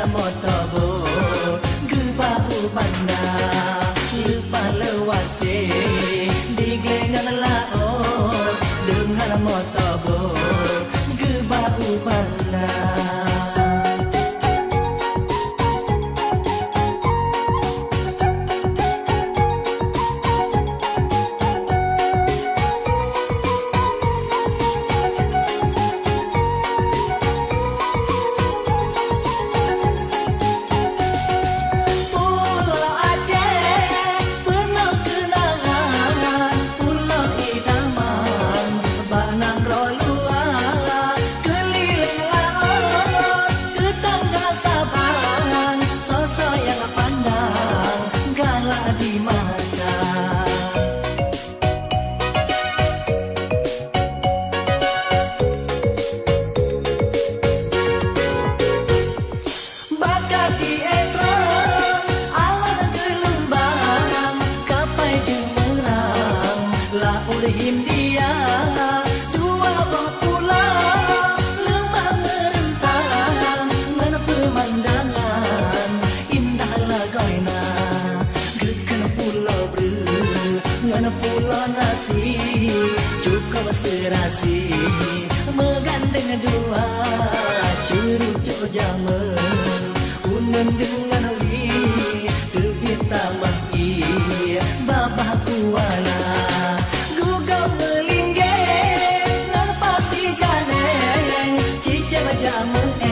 motobo Geba ubanda Lupa lewase Diglengan laot Dengan motobo Geba ubanda India dua buah pulau lembah merentang mana pemandangan indah lagoina gekan pulau ber mana pulau nasi cukup serasi menggandeng dua curug jaman unun dengan wi tebit taman i babah kuala jamu